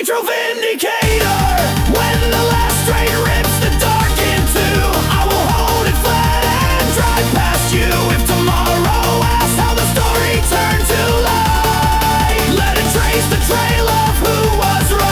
Nitro Vindicator. When the last train rips the dark in two, I will hold it flat and drive past you. If tomorrow asks how the story turned to light, let it trace the trail of who was right.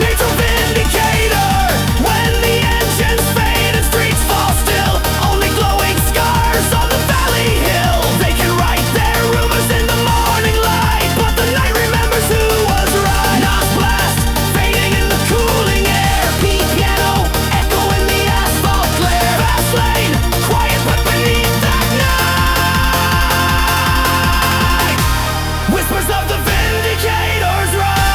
Nitro Vindicator. When the engines fade and streets fall still, only glowing scars on the valley hill. They can write their rumors in the morning light, but the night remembers who was right. Knock blast fading in the cooling air, beat piano echo in the asphalt glare. Fast lane, quiet but beneath that night, whispers of the Vindicator's right.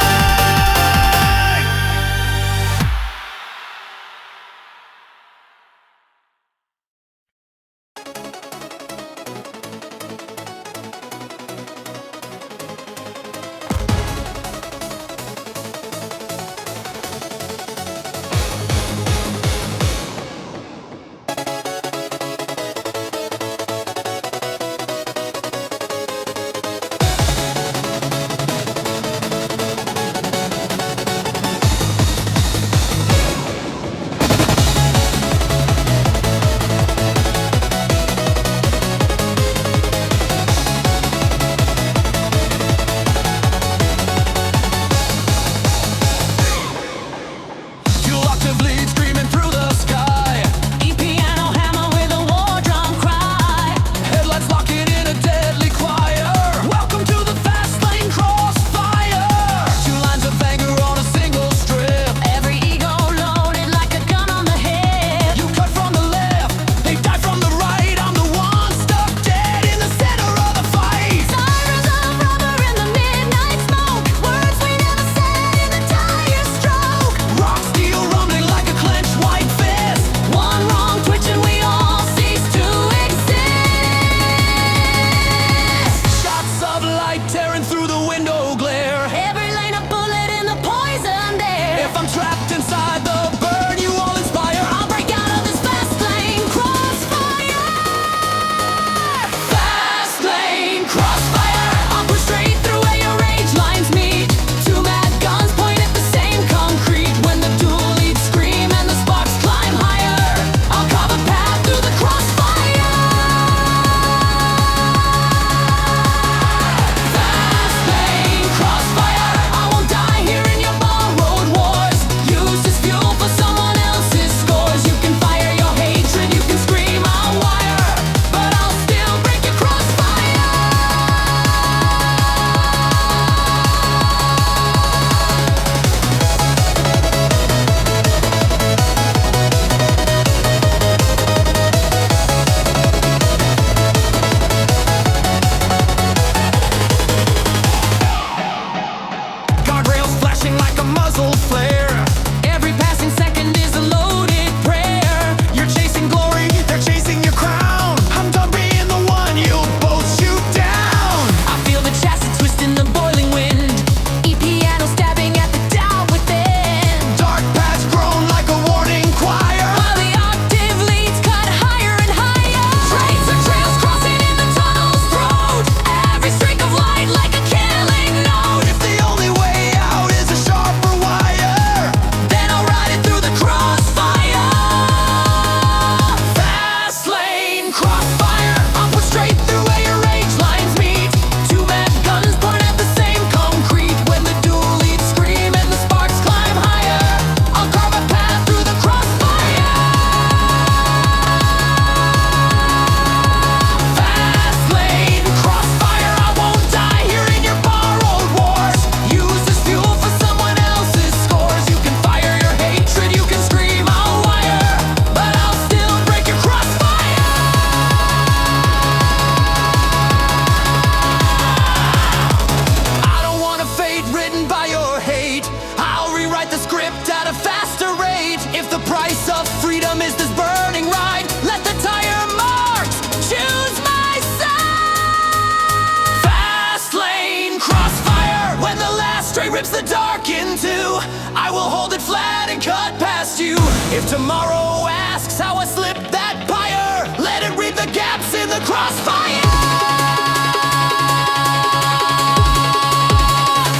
Dual octave lead screaming through the sky. E-piano hammer with a war drum cry. Headlights locking in a deadly choir. Welcome to the Fastlane Crossfire. Two lines of anger on a single strip. Every ego loaded like a gun on the hip. You cut from the left, they die from the right. I'm the one stuck dead in the center of the fight. Sirens of rubber in the midnight smoke. Words we never said in the tire stroke. Rock steel rumbling like a clenched white fist. One wrong twitch and we all cease to exist. Shots of light tearing through the window glare. Every lane a bullet in the poisoned air. If I'm trapped inside the burn you all inspire, I'll break out of this fast lane crossfire. Fast lane crossfire. I'll push straight through where your rage lines meet. Two mad guns point at the same concrete. When the dual leads scream and the sparks climb higher, I'll carve a path through the crossfire. Fast lane crossfire. I won't die here in your borrowed wars. Use this fuel for someone else's scores. You can fire your hatred, you can scream I'll wire, but I'll still break your crossfire. Guardrails flashing like a muzzle flare. Every passing second is a loaded prayer. You're chasing glory, they're chasing your crown. I'm done being the one you both shoot down. I feel the chassis twist in the boiling wind. E-piano stabbing at the doubt within. Dark paths groan like a warning choir. While the octave leads cut higher and higher. Trains and trails crossing in the tunnel's throat. Every streak of light like a killing note. If the only way out is a sharper wire, Then I'll ride it through the crossfire. fast lane crossfire. I'll push straight through where your rage lines meet. Two mad guns point at the same concrete. When the dual leads scream and the sparks climb higher, I'll carve a path through the crossfire. Fast lane crossfire. I won't die here in your borrowed wars. Use this fuel for someone else's scores. You can fire your hatred, you can scream I'll wire, but I'll still break your crossfire. I don't want a fate written by your hate. I'll rewrite the script at a faster rate. If the price of freedom is this burning ride, let the tire marks choose my side. Fast lane crossfire. When the last stray rips the dark in two, I will hold it flat and cut past you. If tomorrow asks how I slipped that pyre, let it reap the gaps in the crossfire.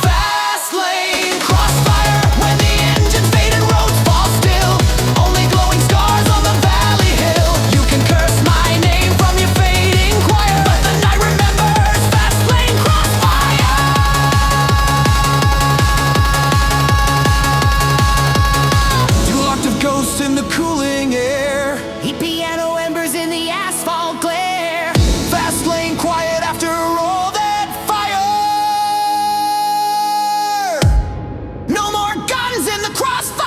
Fastlane Crossfire, when the engines fade and roads fall still, only glowing scars on the valley hill. You can curse my name from your fading choir, but the night remembers Fastlane Crossfire. Dual octave ghosts in the cooling air, heat piano embers in the asphalt glare. Fastlane quiet after all that fire. No more guns in the crossfire.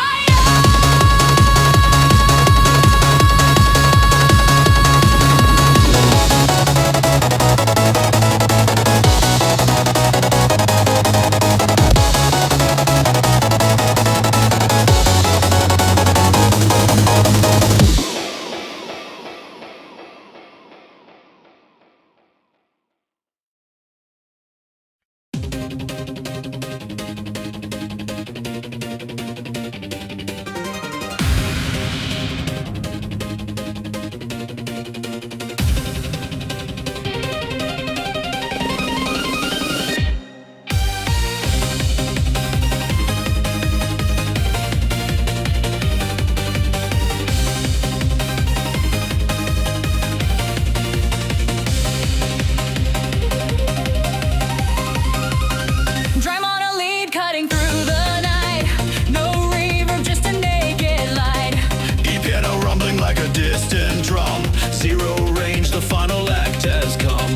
Drum on a lead cutting through the night. No reverb, just a naked light. E-piano rumbling like a distant drum. Zero range, the final act has come.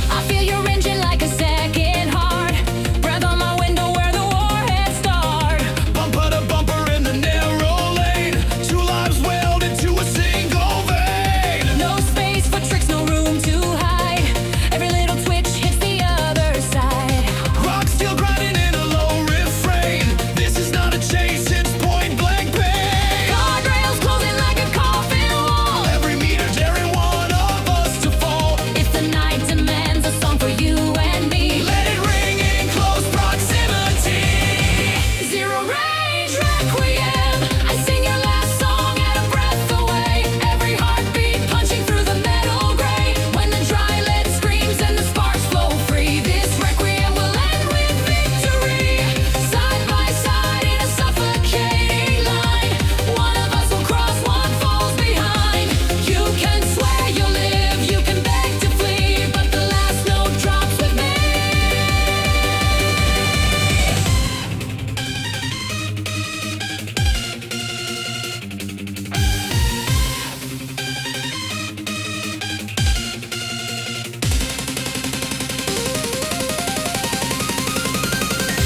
I feel your engine like a second heart. Breath on my window where the warheads start. Bumper to bumper in the narrow lane. Two lives welded to a single vein. No space for tricks, no room to hide. Every little twitch hits the other side. Rock still grinding in a low refrain. This is not a chase, it's point blank pain. Guardrails closing like a coffin wall. Every meter daring one of us to fall. If the night demands a song for you and me, Let it ring in close proximity. zero range requiem. I sing your last song at a breath away. Every heartbeat punching through the metal gray. When the dry lead screams and the sparks flow free, this requiem will end with victory. Side by side in a suffocating line. One of us will cross, one falls behind. You can swear you'll live, you can beg to flee, but the last note drops with me.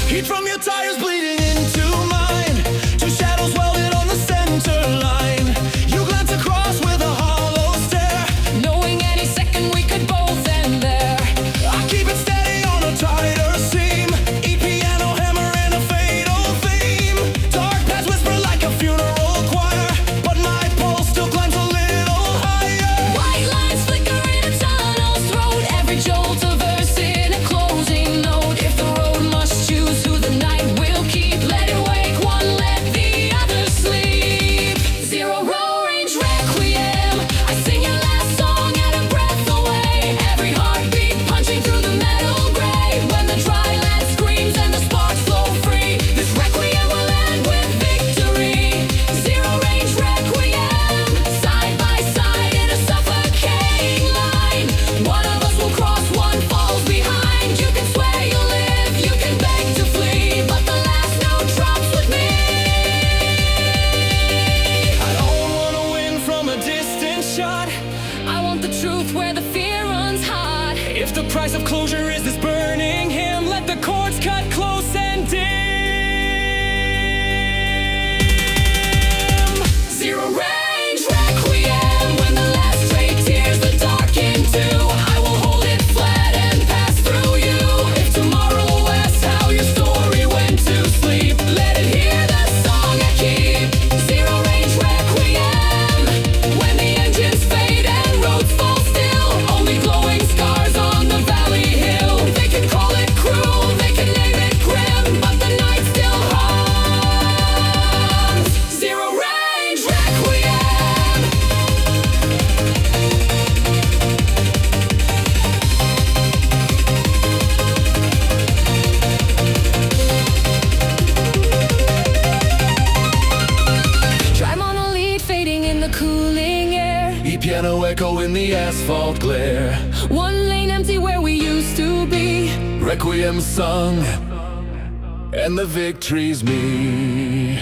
Heat from your tires bleeding into mine. Two shadows welded on the center line. You glance across with a hollow stare. Knowing any second we could both end there. I keep it steady on a tighter seam. E-piano hammer and a fatal theme. Dark paths whisper like a funeral choir, but my pulse still climbs a little higher. White lines flicker in a tunnel's throat. Every jolt a verse in a closing note. If the road must choose who the night will keep, let it wake one, let the other sleep. Zero range requiem. I sing your last song at a breath away. Every heartbeat punching through the metal gray. When the dry land screams and the sparks flow free, this requiem will end with victory. Zero range requiem. Side by side in a suffocating line. One of us will cross, one falls behind. You can swear you'll live, you can beg to flee, but the last note drops with me. I don't wanna win from a distant shot. I want the truth where the fear runs hot. If the price of closure is this burning hymn, let the chords cut close and dim. Zero range requiem. When the last stray tears the dark into, I will hold it flat and pass through you. If tomorrow asks how your story went to sleep, let it hear the song I keep. Zero range requiem. When the engines fade and roads fall still, only glowing scars on the valley hill. They asphalt glare. One lane empty where we used to be. Requiem sung, and the victory's me.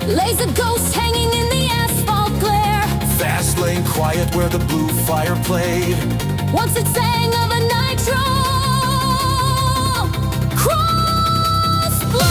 Laser ghosts hanging in the asphalt glare. Fastlane quiet where the blue fire played. Once it sang of a Nitro Crossblade.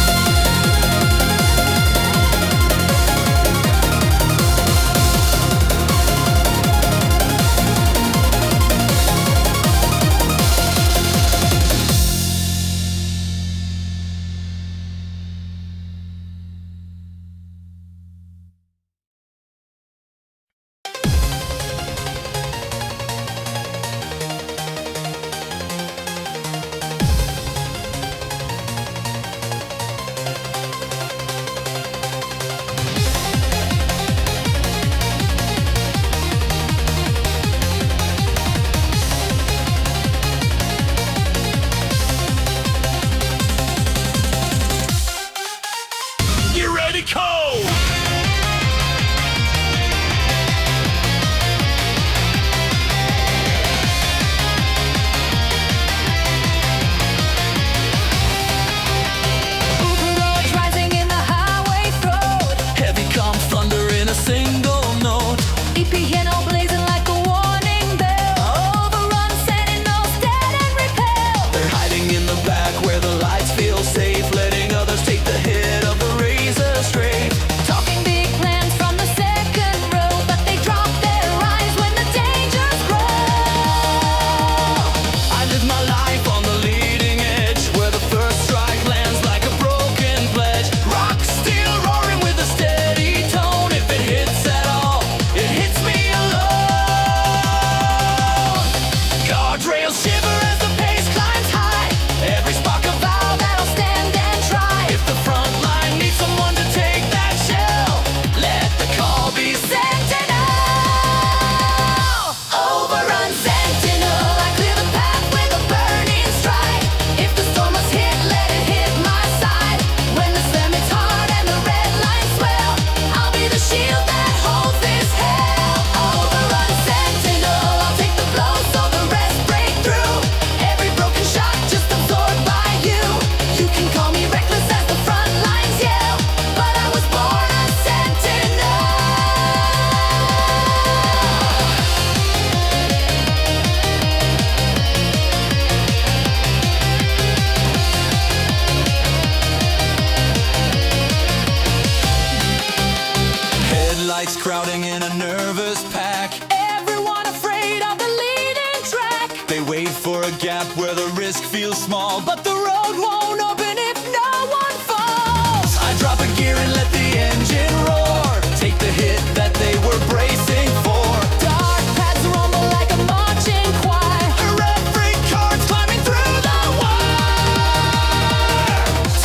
a gap where the risk feels small, but the road won't open if no one falls. I drop a gear and let the engine roar, take the hit that they were bracing for. Dark paths rumble like a marching choir. Her every card's climbing through the wire.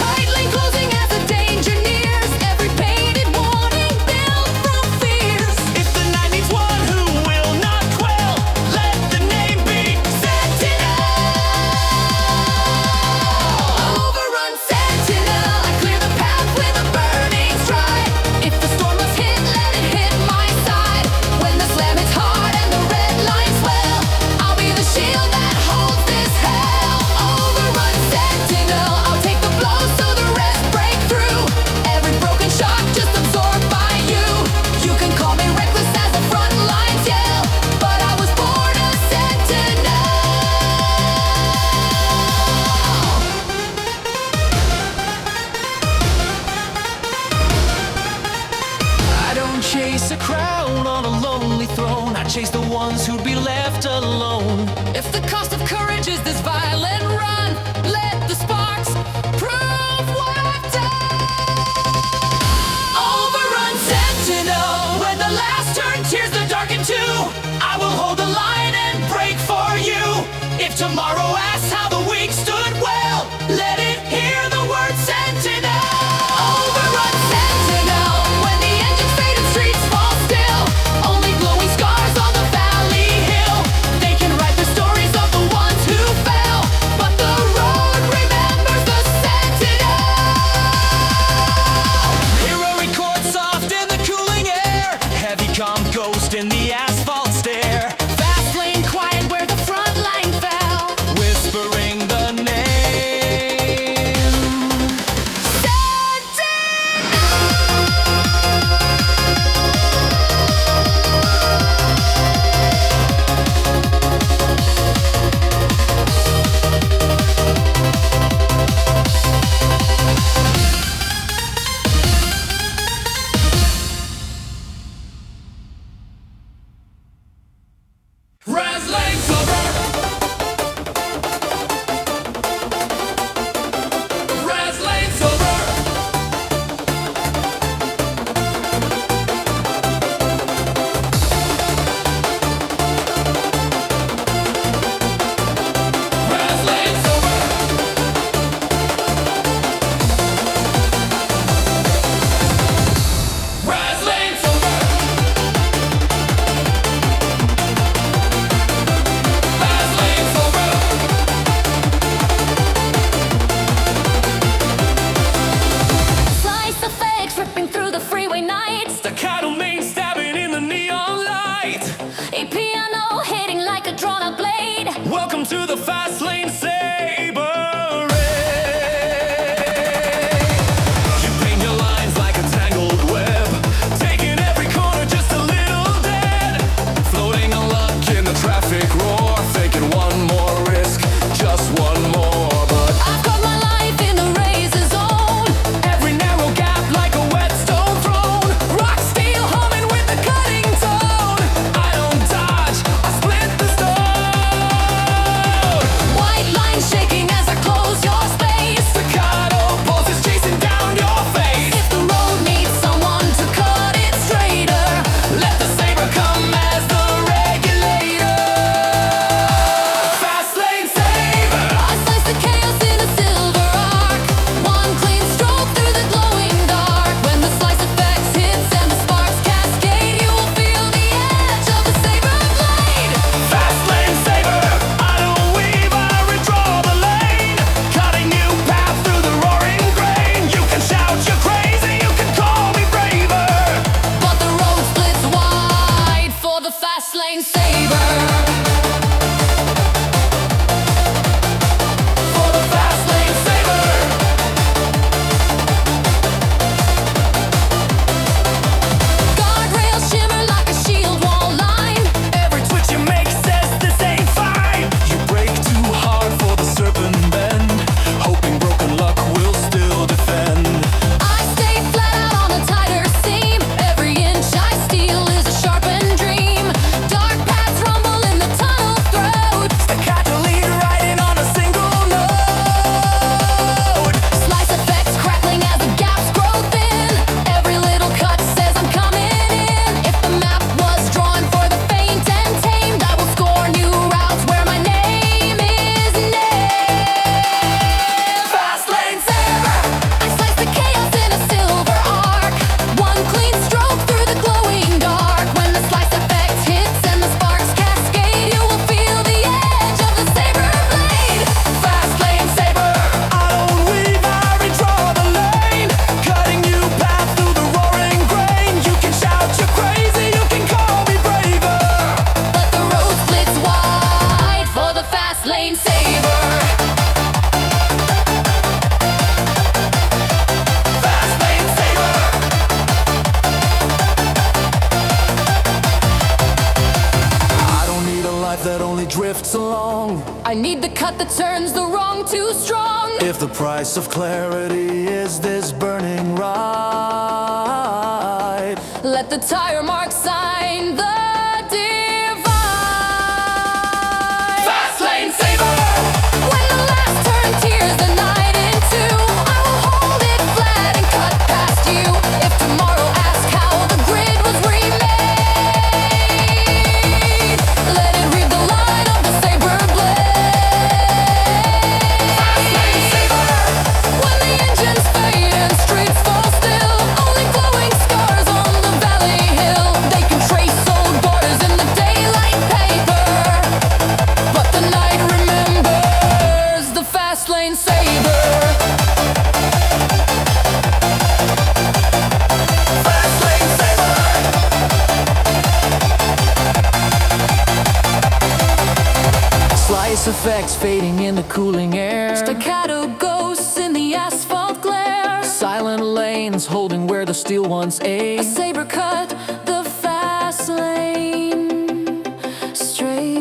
Tight lane closing as the danger nears. Every painted warning built from fears. If the night needs one who will not quail, let the name be Sentinel. Overrun Sentinel. I clear the path with a burning stride. If the storm must hit, let it hit my side. When the slam hits hard and the red lines swell, I'll be the shield that holds this hell. Overrun Sentinel. I'll take the blows so the rest break through. Every broken shot just absorbed by you. You can call me reckless as the front lines yell, but I was born a sentinel. I don't chase a crown on a lonely throne. I chase the ones who'd be left alone. If the cost of courage is this violent run, let the sparks prove what I've done. Overrun Sentinel. When the last turn tears the dark into, I will hold the line and break for you. If tomorrow asks how the week stood well, let it hear the word Sentinel. Overrun Sentinel. When the engines fade and streets fall still, only glowing scars on the valley hill. They can write the stories of the ones who fell, but the road remembers the sentinel. Heroic chord soft in the cooling air, heavy calm ghost in the asphalt stare, Fastlane quiet where the front line fell. whispering the name. Fastlane Sabre. Fastlane Sabre. Fastlane Sabre. Fastlane Sabre. Fastlane Sabre. Slice effects ripping through the freeway nights. Staccato main stabbing in the neon light. A piano hitting like a drawn-out blade. Welcome to the Fastlane Sabre. You paint your lines like a tangled web, taking every corner just a little dead. Floating on luck in the traffic roar, thinking one more risk, just one more. But I've got my life in the razor zone. every narrow gap like a whetstone thrown, rock steel humming with the cutting tone. I don't dodge, I split the stone. slowly drifts along. I need the cut that turns the wrong too strong. If the price of clarity is this burning ride, Let the tire mark sign the divide. Fastlane Sabre! When the last turn tears the night in two, I will hold it flat and cut past you. If tomorrow asks how the grid was remade, let it read the line of the saber blade. Fastlane Sabre! When the engines fade and streets fall still, only glowing scars on the valley hill. They can trace old borders in the daylight paper, but the night remembers the Fastlane Sabre. Fastlane Sabre! Slice effects fading in the cooling air. Staccato ghosts in the asphalt glare. Silent lanes holding where the steel once A ate. saber cut the fast lane straight.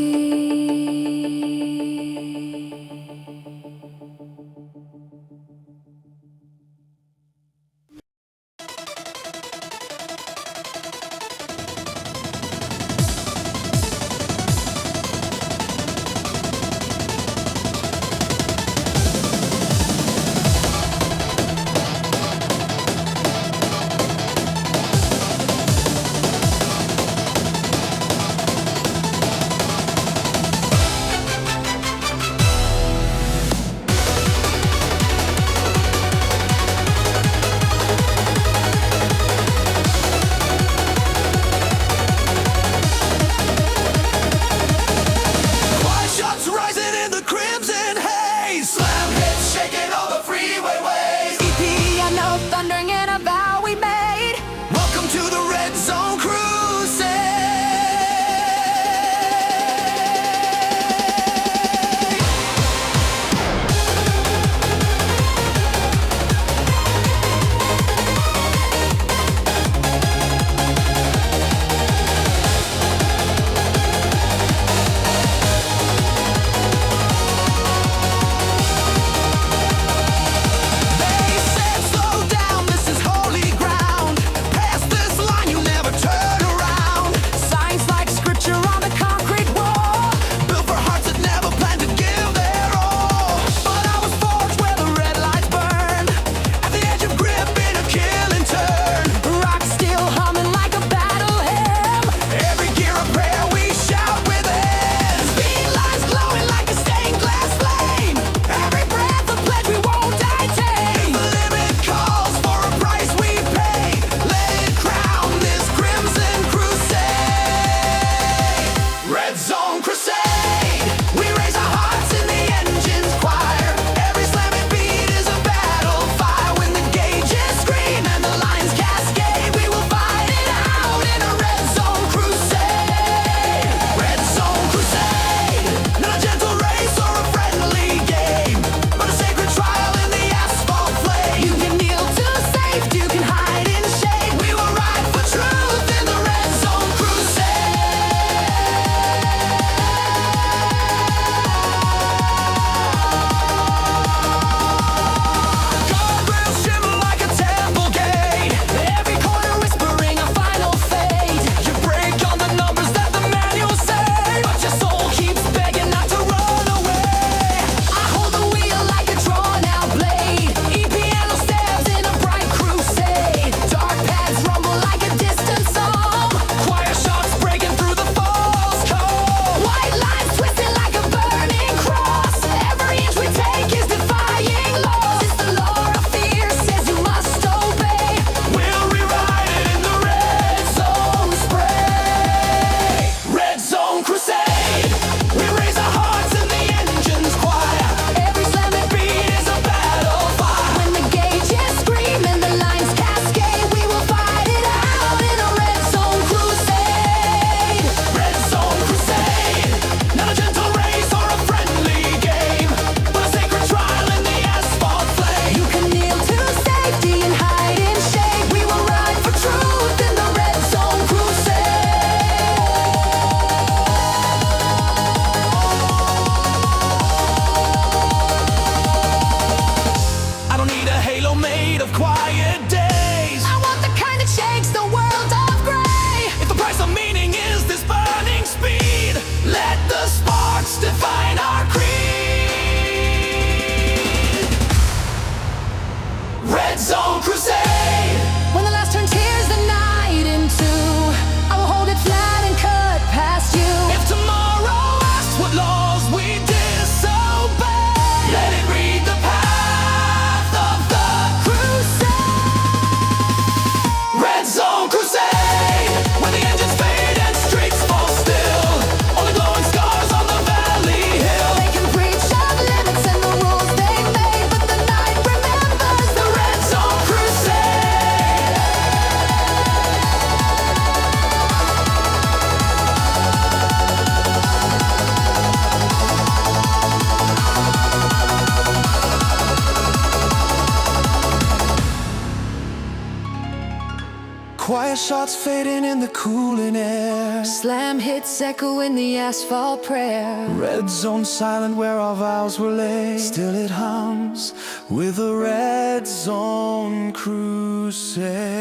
Fire shots fading in the cooling air. Slam hits echo in the asphalt prayer. Red zone silent where our vows were laid. Still it hums with a red zone crusade.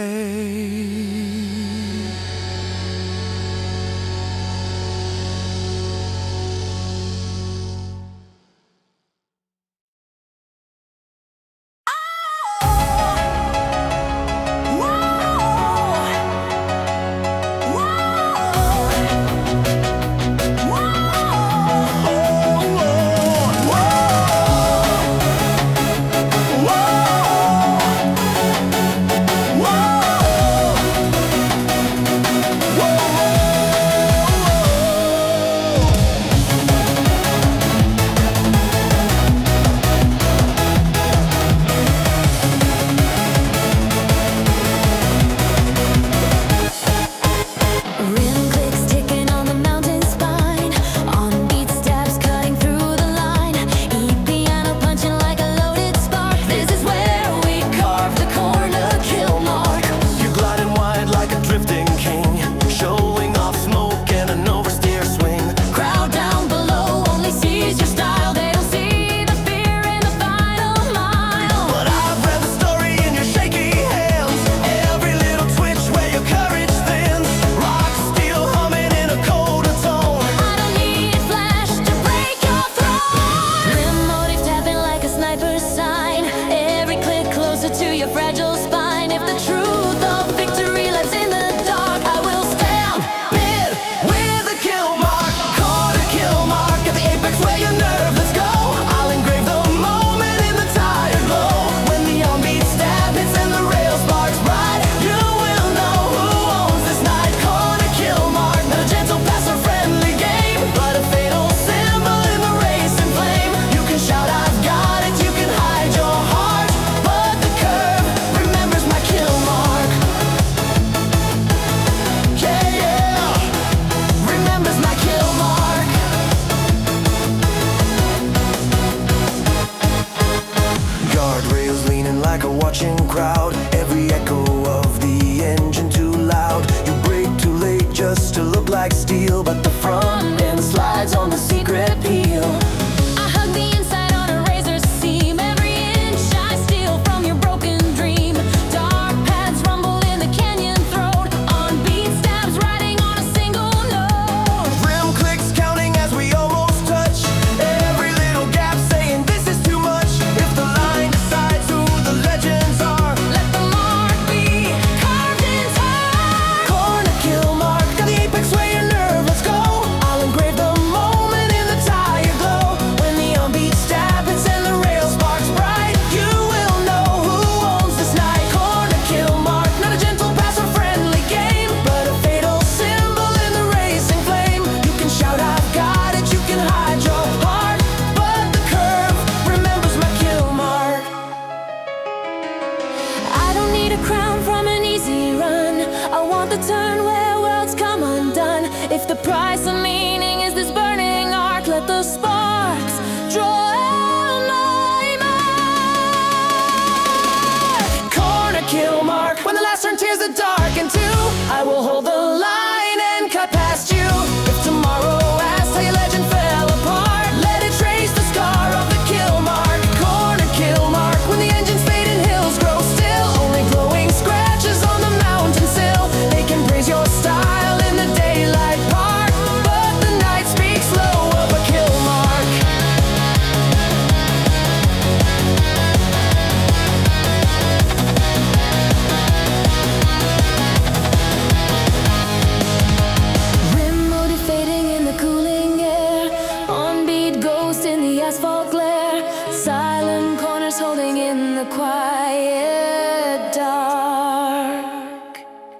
I will hold the line and cut past you. If tomorrow asks how your legend fell apart, let it trace the scar of the kill mark. Corner kill mark. When the engines fade and hills grow still, only glowing scratches on the mountain sill. They can praise your style in the daylight park, but the night speaks low of a kill mark.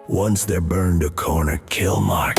Once they're burned a corner kill mark.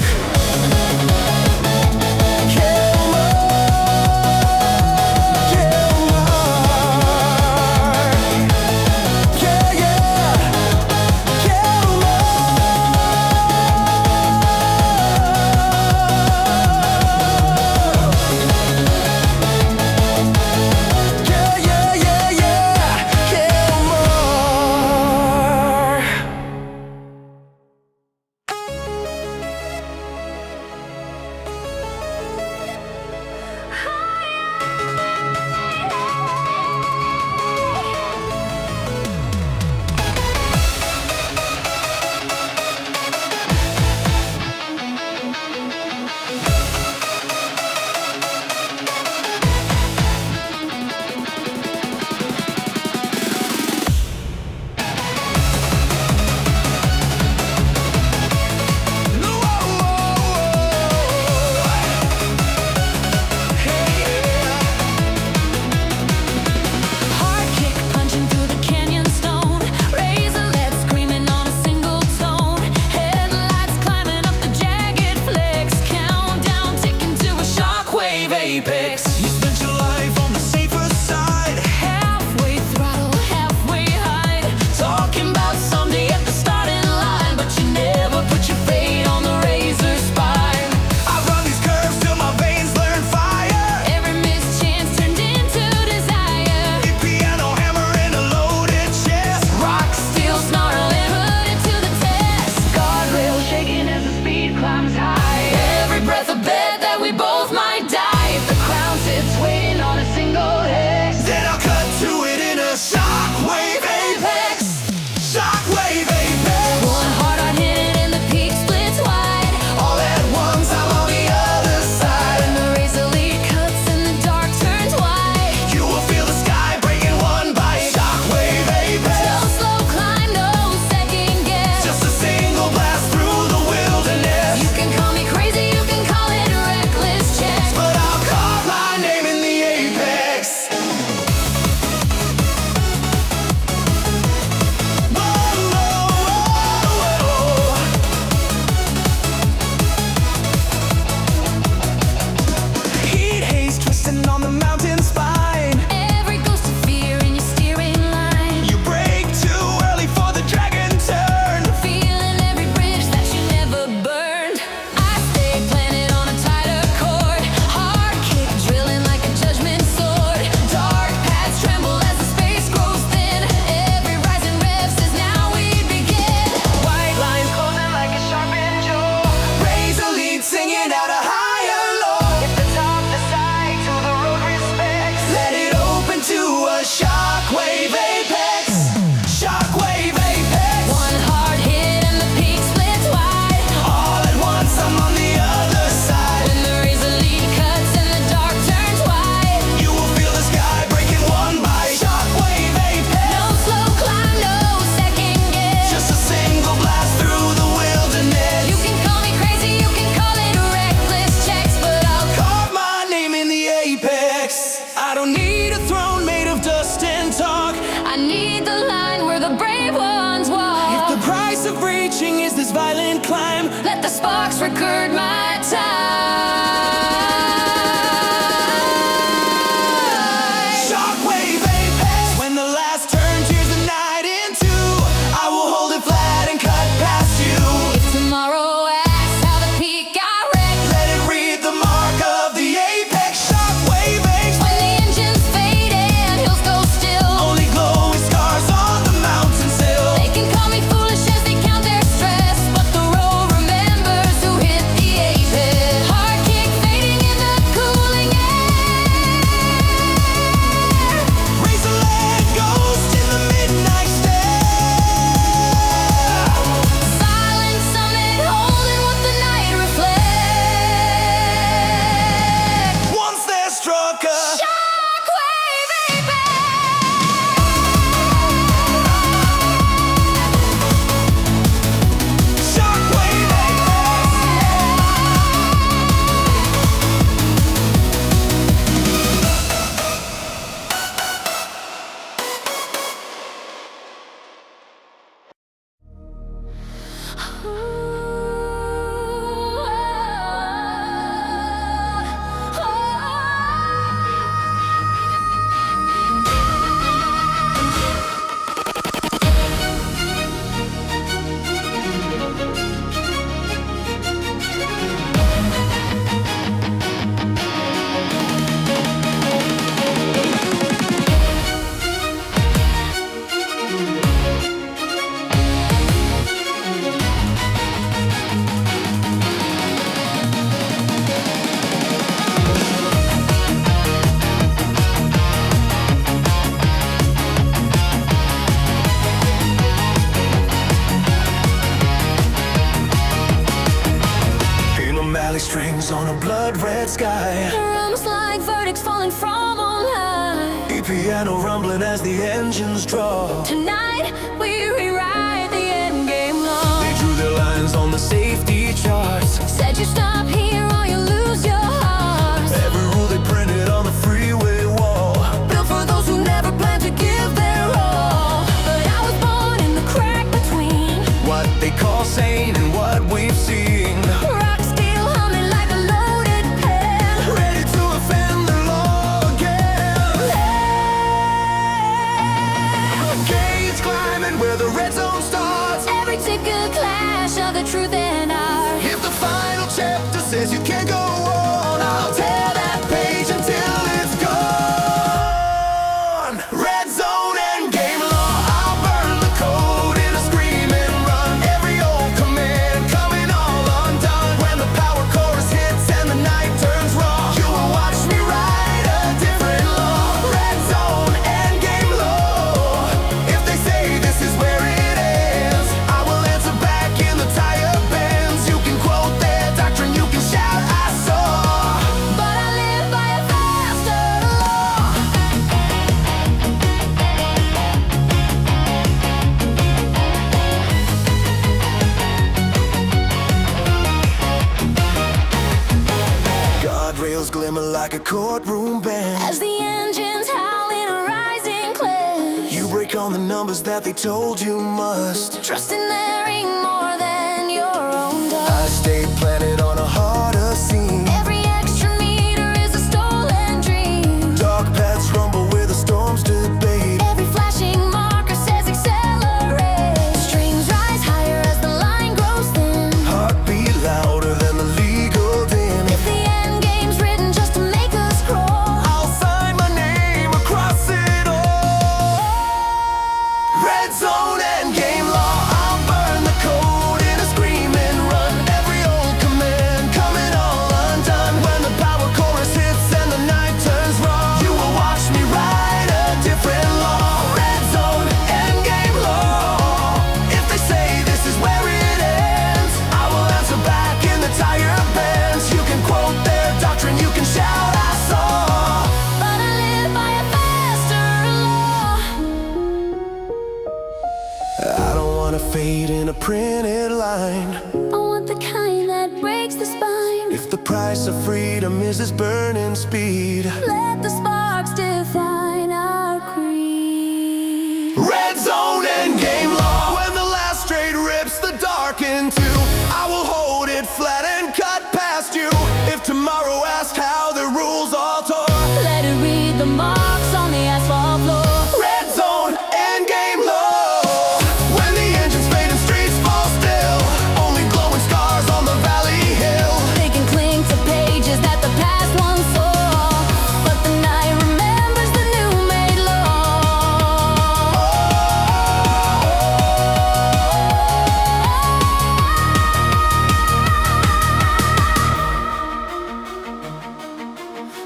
apex. You spent your life on the safer side, Halfway throttle, halfway hide. talking about someday at the starting line, but you never put your fate on the razor spine. I run these curves till my veins learn fire. Every missed chance turned into desire. Hit piano hammer in a loaded chest. Rock steel snarling, put it to the test. Guardrail shaking as the speed climbs high. Every breath a bet that we both might die. If the crown sits waiting on a single hex, then I'll cut to it in a shockwave apex. Shockwave apex. One heart on hit and the peak splits wide. All at once I'm on the other side. When the razor lead cuts and the dark turns white. You will feel the sky breaking one bite. Shockwave apex. No slow climb, no second guess. Just a single blast through the wilderness. You can call me crazy, you can call it a reckless check. But I'll carve my name in the apex. Whoa, whoa, whoa. Heat haze twisting on the mountain spine. Every ghost of fear in your steering line. You break too early for the dragon turn. Feeling every bridge that you never burned. I stay planted on a tighter cord. Hard kick drilling like a judgment sword. Dark paths tremble as the space grows thin. Every rising rev says now we begin. White lines closing like a sharpened jaw. Razor lead singing out a higher low. If the top decide to the road respects, let it open to a shockwave apex. Shockwave apex. One hard hit and the peak splits wide. All at once I'm on the other side. When the razor lead cuts and the dark turns white. You will feel the sky breaking one bite. Shockwave apex. No slow climb, no second guess. Just a single blast through the wilderness. You can call me crazy, you can call it a reckless checks, but I'll Carve my name in the apex. I don't need a throne made of dust and talk. I need the line where the brave ones If walk. the price of reaching is this violent climb, Let the sparks record my time. shockwave apex. When the last turn tears the night in two, I will hold it flat and cut past you. If tomorrow asks how the peak got wrecked, Let it read the mark of the apex. Shockwave apex. when the engines fade and hills go still, Only glowing scars on the mountain sill. they can call me foolish as they count their stress, but the road remembers who hit the apex. Hard kick fading in the cooling air. Razor lead ghost in the midnight stare. Silent summit holding what the night reflects. Once there struck a Shockwave Apex. shockwave O'Malley strings on a blood red sky. Drums like verdicts falling from on high. Piano rumbling as the engines draw. Tonight we rewrite the endgame law. They drew their lines on the safety charts. Said you stop here or you lose your heart. Every rule they printed on the freeway wall. Built for those who never planned to give their all. But I was born in the crack between What they call sane and what we've seen. rock steel humming like a loaded pen. Ready to offend the truth and art. If the final chapter says you can't go on, I'll tear that page until it's gone. Red Zone Endgame Law, I'll burn the code in a scream and run. Every old command coming all undone. When the power chorus hits and the night turns raw, you will watch me write a different law. Red Zone Endgame Law. If they say this is where it ends, I will answer back in the tire bends. You can quote their doctrine, you can shout I saw, But I live by a faster law. guardrails glimmer like a courtroom bench. As the engines howl in a rising clash, You break on the numbers that they told you must. trust in their ring more than your own I dust. stay planted on a harder scene. Every extra meter is a stolen dream. Dark paths rumble where the storms debate. Every flashing marker says accelerate. Strings rise higher as the line grows thin. Heartbeat louder than the legal din. If the end game's written just to make us crawl, I'll sign my name across it all. Red Zone Endgame Law, I'll burn the code in a scream and run. Every old command coming all undone. When the power chorus hits and the night turns raw, you will watch me write a different law. Red Zone Endgame Law. If they say this is where it ends, I will answer back in the tire bends. You can quote their doctrine, you can shout I saw, but I live by a faster law. I don't wanna fade in a printed line. I want the kind that breaks the spine. If the price of freedom is this burning speed, Let the sparks define our creed. Red Zone Endgame Law. When the last straight rips the dark in two, I will hold it flat and cut past you. If tomorrow asks how the rules all tore, Let it read the marks on the asphalt floor. Red Zone Endgame Law. When the engines fade and streets fall still, only glowing scars on the valley hill. They can cling to pages that the past once saw, but the night remembers the new made law.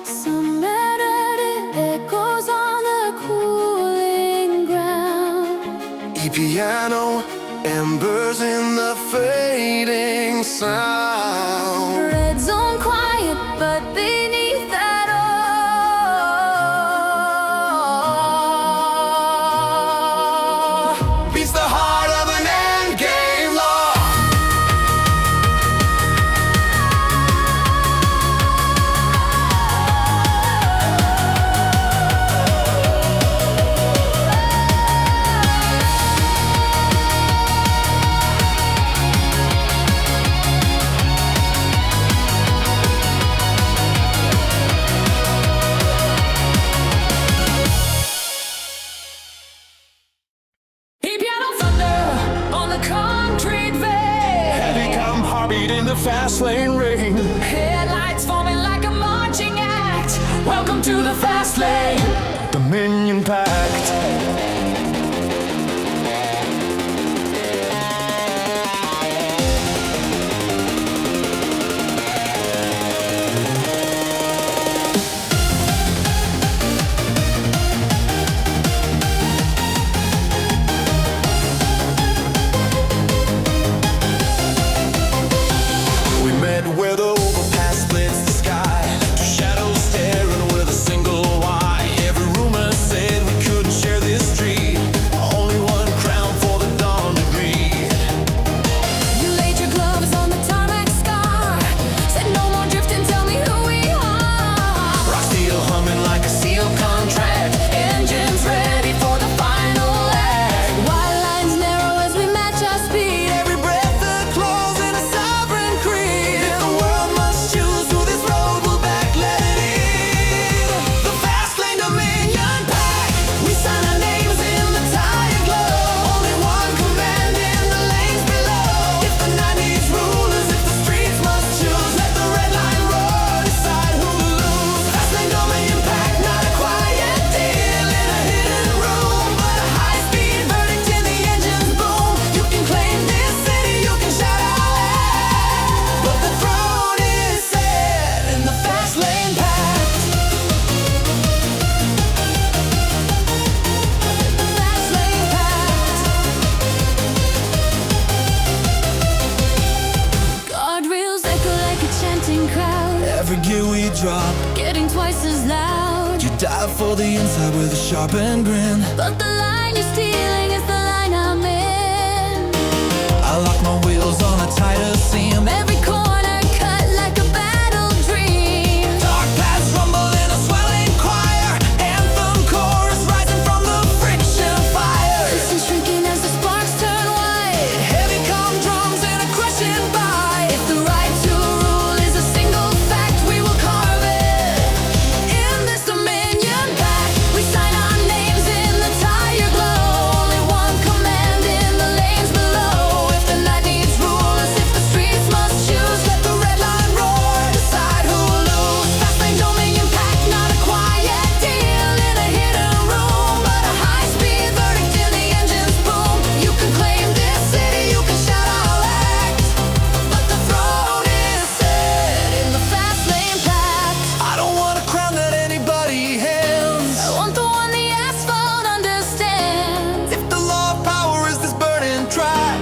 Some melody echoes on the cooling ground. E-piano, embers in the fading sound. Red zone quiet, but beneath that all, Beats the heart of an endgame law. piano thunder on the concrete veil. Heavy come heartbeat in the fast lane ring. Headlights forming like a marching act. Welcome to the fast lane. Dominion Pact. We met where the overpass splits the sky. Two shadows staring with a single eye. Every rumor said we couldn't share Dive for the inside with a sharpened grin. But the line you're stealing is the line I'm in. I lock my wheels on a tighter seam. Every corner cut like a battle dream. Dark paths rumble in a swelling choir. Anthem chorus rising from the friction fire. Listen shrinking as the sparks turn white. Heavy come drums in a crushing bite. If the right to rule is a single fact, we will carve it. In this dominion pact, we sign our names in the tire glow. Only one command in the lanes below. If the night needs rulers, if the streets must choose, let the red line roar, decide who will lose. Fastlane dominion pact, not a quiet deal in a hidden room, but a high-speed verdict in the engine's boom. You can claim this city, you can shout our act, but the throne is set in the Fastlane pact. I don't want a crown that anybody hands. I want the one the asphalt understands. If the law of power is this burning track,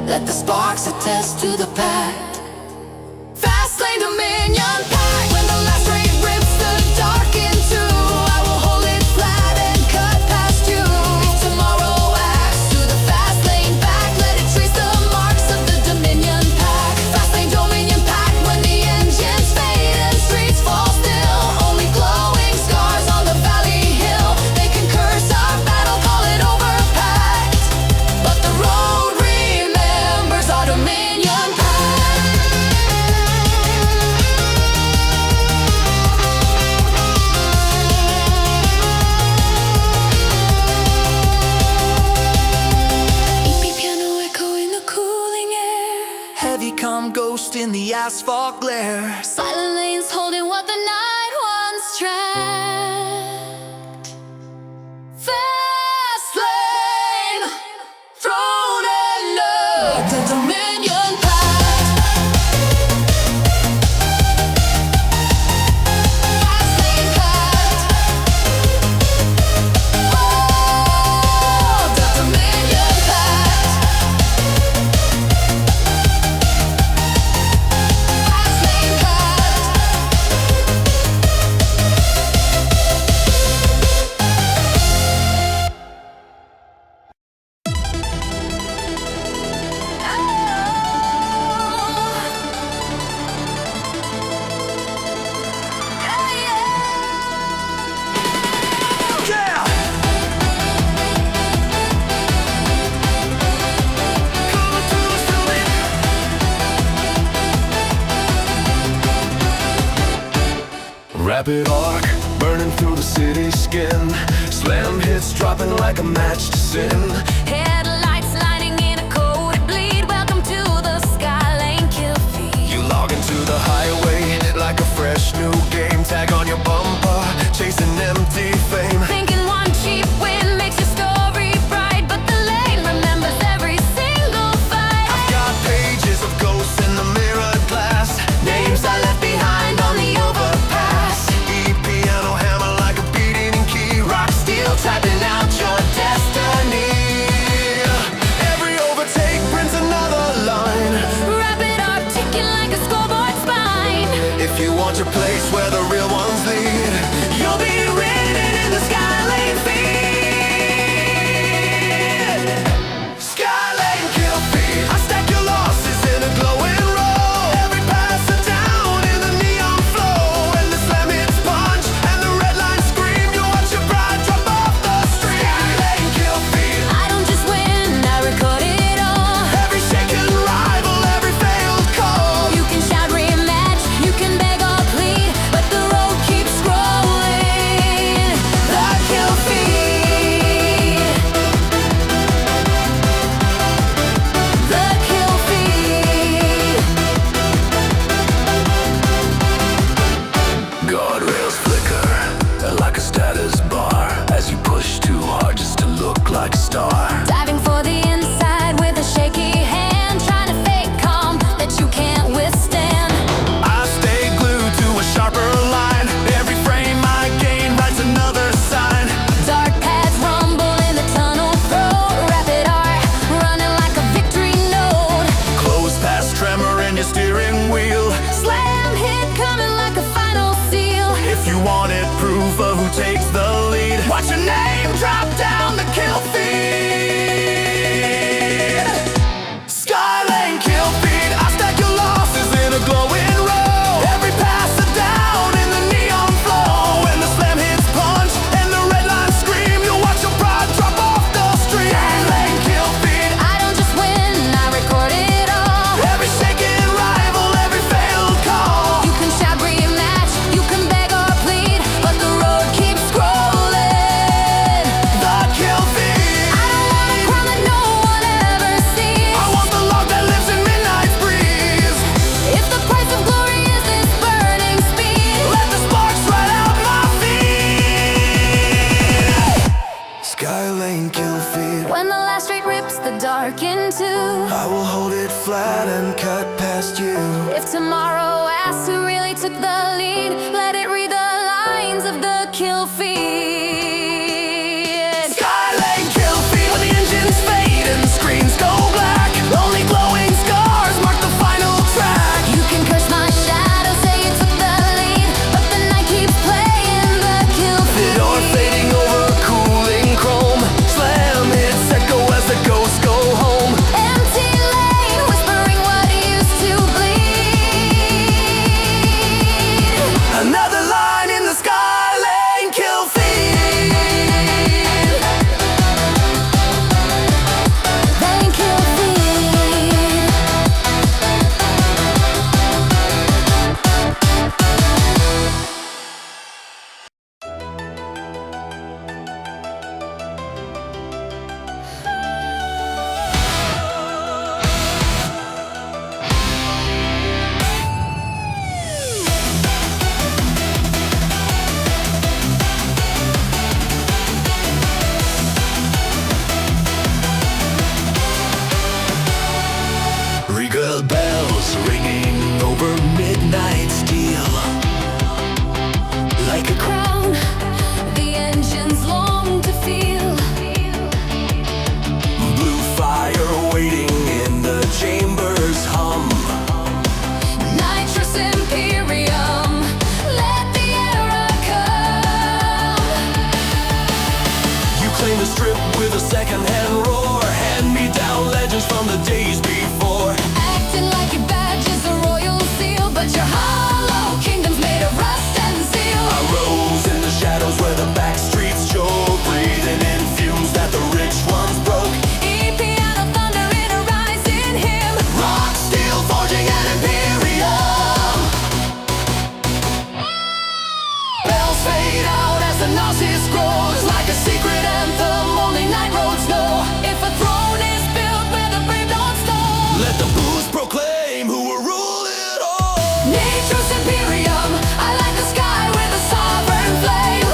Let the sparks attest to the pact. Fastlane dominion pact. When the last ray rips the dark in two, I will hold it flat and cut past you. If tomorrow acts to the Fastlane back, let it trace the marks of the dominion pact. Fastlane dominion pact. When the engines fade and streets fall still, only glowing scars on the valley hill. They can curse our battle, call it over pact, but the road remembers our dominion pact. EP piano echo in the cooling air. heavy come ghost in the asphalt glare. Silent lanes holding what the night once tracked. Fastlane, throne and love, the dominion pact. Fastlane pact. Oh, the dominion pact. Fastlane pact. Yeah! Coming through the ceiling. Rapid arc, burning through the city skin. Slam hits dropping like a match to sin. Headlights lining in a code bleed. Welcome to the Skylane Killfeed. You log into the highway like a fresh new game. Tag on your bumper, chasing empty fame. Thinking one cheap win makes your story bright, but the lane remembers every single fight. I've got pages of ghosts in the mirrored glass. Names I left behind on the overpass. E-piano hammer like a beating key. Rock steel typing out your destiny. Every overtake brings another line. Rapid arc ticking like a scoreboard spine. If you want your place where the real ones lead, ultimate proof of who takes the lead. Watch your name drop down the kill feed. Skylane Killfeed, I stack your losses in a glowing row. Every pass a down in the neon flow. When the slam hits punch and the red lines scream, you'll watch your pride drop off the stream. Skylane Killfeed, I don't just win, I record it all. every shaken rival, every failed call. You can shout rematch, you can beg or plead, but the road keeps scrolling. The kill feed. I don't want a crown that no one ever sees. I want the log that lives in midnight's breeze. If the price of glory is this burning speed, Let the sparks right out my feet. Skylane Killfeed, when the last street rips the dark in two, I will hold it flat and cut past you. if tomorrow asks who really took the lead, let it read the lines of the kill feed. Skylane Killfeed, when the engines fade and screens go black, only glowing scars mark the final track. You can curse my shadow, say you took the lead, but the night keeps playing the kill The feed. door fading over cooling chrome. Slam hits echo as the ghosts go home. Empty lane, whispering what used to bleed. Another line in the Skylane Killfeed. Then kill feed. Regal bells ringing over midnight steel. Like a Crown, the engines long to feel. blue fire waiting in the chambers hum. Nitrous Imperium, let the era come. You claim the strip with a second-hand roar. Hand me down legends from the days before. Acting like your badge is a royal seal, but your hollow kingdom's made of rust and steel. I rose in the shadows where the back streets choke, breathing in fumes that the rich ones broke. Piano thunder in a rising hymn. Rock, steel, forging an imperium. Bells fade out as the gnosis grows, like a secret anthem only night roads know. If a throne is built where the brave don't stall, Let the booze proclaim who will rule it all. Nitrous Imperium, I light the sky with a sovereign flame.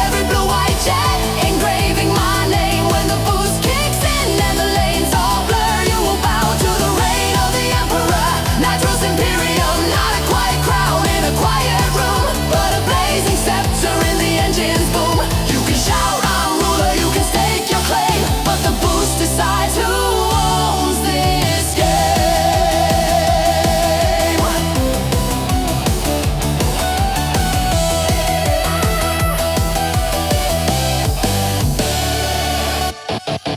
Every blue-white jet engraving my name. When the boost kicks in and the lanes all blur, you will bow to the reign of the Emperor. Nitrous Imperium, not a quiet crown in a quiet room, but a blazing scepter in the engine's boom. You can shout, I'm ruler, you can stake your claim, but the boost decides who owns this game.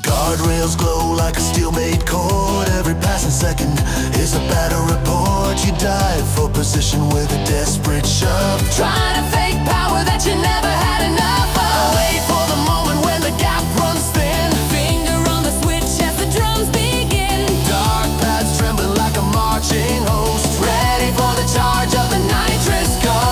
Guardrails glow like a steel-made cord. Every passing second is a battle report. You dive for position with a desperate shove. Trying to fake power that you never had enough of. Wait for the moment when the gap runs thin. Finger on the switch as the drums begin. Dark paths trembling like a marching host, ready for the charge of the nitrous ghost.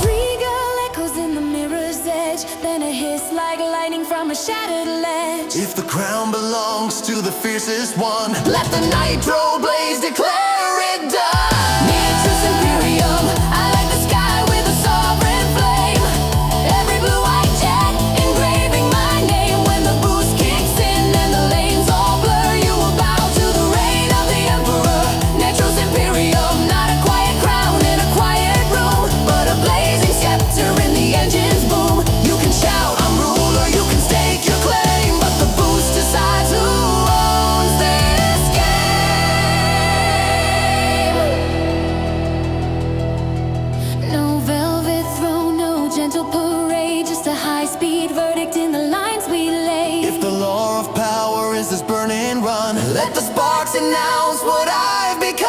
Regal echoes in the mirror's edge, then a hiss like lightning from a shattered ledge. If the crown belongs to the fiercest one, Let the nitro blaze declare it done. Nitrous Imperium, I light the sky with a sovereign flame. Every blue-white jet engraving my name. When the boost kicks in and the lanes all blur, you will bow to the reign of the Emperor. Nitrous Imperium, not a quiet crown in a quiet room, but a blazing scepter in the engine's boom. You can shout, I'm ruler, you can stake your claim, but the boost decides who owns this game. gentle parade, just a high-speed verdict in the lines we lay. If the law of power is this burning run, let the sparks announce what I've become.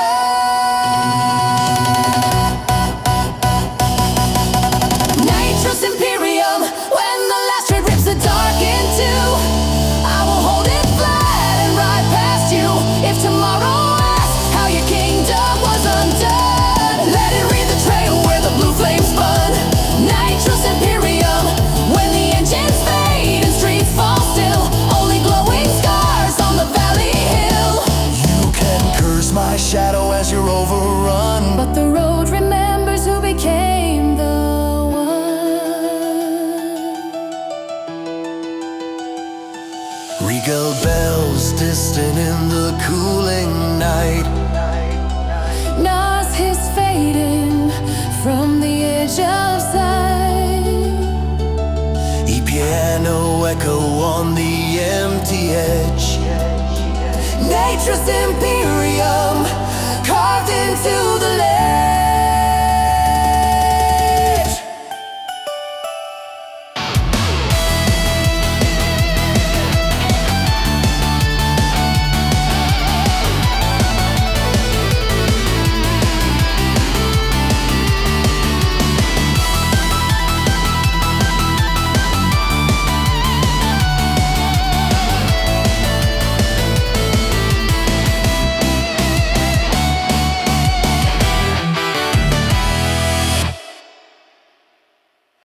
Nitrous Imperium, when the last tread rips the dark in two, I will hold it flat and ride past you. If tomorrow asks how your kingdom was undone, let it read the trail where the blue flame spun. Nitrous Imperium, when the engines fade and streets fall still, only glowing scars on the valley hill. You can curse my shadow as you're overrun, But the road remembers who became the one. regal bells distant in the cooling night. Nas his fading from the edge of sight. E-piano echo on the empty edge. Nitrous Imperium.